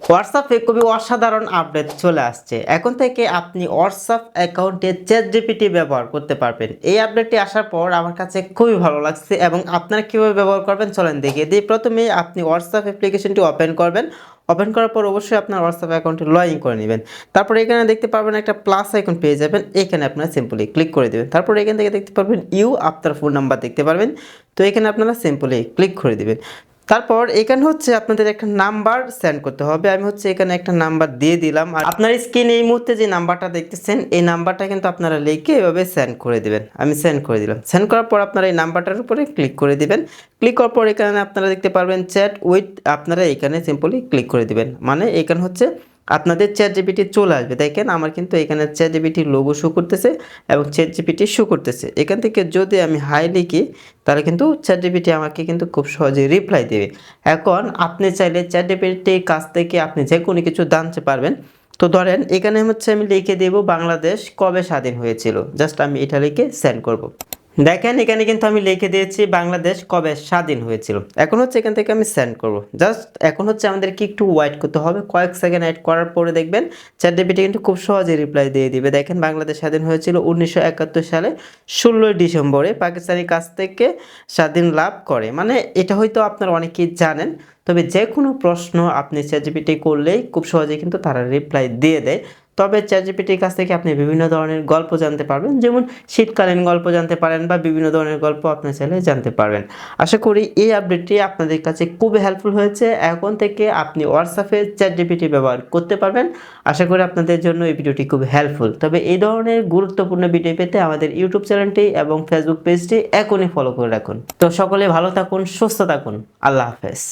হোয়াটসঅ্যাপে খুবই অসাধারণ আপডেট চলে আসছে। এখন থেকে আপনি হোয়াটসঅ্যাপ অ্যাকাউন্টে চ্যাটজিপিটি ব্যবহার করতে পারবেন। এই আপডেটটি আসার পর আমার কাছে খুবই ভালো লাগছে এবং আপনারা কীভাবে ব্যবহার করবেন চলেন দেখিয়ে দিই। প্রথমে আপনি হোয়াটসঅ্যাপ অ্যাপ্লিকেশনটি ওপেন করবেন। ওপেন করার পর অবশ্যই আপনার হোয়াটসঅ্যাপ অ্যাকাউন্টে লগ ইন করে নেবেন। তারপর এখানে দেখতে পারবেন একটা প্লাস আইকন পেয়ে যাবেন। এখানে আপনারা সিম্পলি ক্লিক করে দেবেন। তারপর এখান থেকে দেখতে পারবেন ইউ আপনার ফোন নাম্বার দেখতে পারবেন। তো এখানে আপনারা সিম্পলি ক্লিক করে দিবেন। তারপর এখানে হচ্ছে আপনাদের একটা নাম্বার সেন্ড করতে হবে। আমি হচ্ছে এখানে একটা নাম্বার দিয়ে দিলাম। আর আপনার স্ক্রিনে এই মুহূর্তে যে নাম্বারটা দেখতেছেন এই নাম্বারটা কিন্তু আপনারা লিখে এভাবে সেন্ড করে দিবেন। আমি সেন্ড করে দিলাম। সেন্ড করার পর আপনারা এই নাম্বারটার উপরে ক্লিক করে দিবেন। ক্লিক করার পর এখানে আপনারা দেখতে পারবেন চ্যাট উইথ, আপনারা এখানে সিম্পলি ক্লিক করে দিবেন। মানে এখানে হচ্ছে আপনাদের চ্যাটজিপিটি চলে আসবে। দেখেন আমার কিন্তু এখানে চ্যাটজিপিটির লোগো শো করতেছে এবং চ্যাটজিপিটি শো করতেছে। এখান থেকে যদি আমি হাই লিখি তাহলে কিন্তু চ্যাটজিপিটি আমাকে কিন্তু খুব সহজে রিপ্লাই দেবে। এখন আপনি চাইলে চ্যাটজিপিটির কাছ থেকে আপনি যে কোনো কিছু জানতে পারবেন। তো ধরেন এখানে হচ্ছে আমি লিখে দেব বাংলাদেশ কবে স্বাধীন হয়েছিল। জাস্ট আমি এটা লিখে সেন্ড করব। দেখেন এখানে কিন্তু আমি লিখে দিয়েছি বাংলাদেশ কবে স্বাধীন হয়েছিল। এখন হচ্ছে এখান থেকে আমি সেন্ড করব। জাস্ট এখন হচ্ছে আমাদেরকে একটু ওয়েট করতে হবে। কয়েক সেকেন্ড ওয়েট করার পরে দেখবেন চ্যাটজিপিটি কিন্তু খুব সহজে রিপ্লাই দিয়ে দিবে। দেখেন বাংলাদেশ স্বাধীন হয়েছিল 1971 সালে 16 ডিসেম্বরে পাকিস্তানের কাছ থেকে স্বাধীন লাভ করে। মানে এটা হয়তো আপনারা অনেকেই জানেন। তবে যে কোনো প্রশ্ন আপনি চ্যাটজিপিটি করলেই খুব সহজে কিন্তু তারা রিপ্লাই দিয়ে দেয়। তবে চ্যাটজিপিটির কাছ থেকে আপনি বিভিন্ন ধরনের গল্প জানতে পারবেন, যেমন শীতকালীন গল্প জানতে পারেন বা বিভিন্ন ধরনের গল্প আপনি চাইলে জানতে পারবেন। আশা করি এই আপডেটটি আপনাদের কাছে খুবই হেল্পফুল হয়েছে। এখন থেকে আপনি হোয়াটসঅ্যাপে চ্যাটজিপিটি ব্যবহার করতে পারবেন। আশা করি আপনাদের জন্য এই ভিডিওটি খুব হেল্পফুল। তবে এই ধরনের গুরুত্বপূর্ণ ভিডিও পেতে আমাদের ইউটিউব চ্যানেলটি এবং ফেসবুক পেজটি এখনই ফলো করে রাখুন। তো সকলে ভালো থাকুন, সুস্থ থাকুন। আল্লাহ হাফেজ।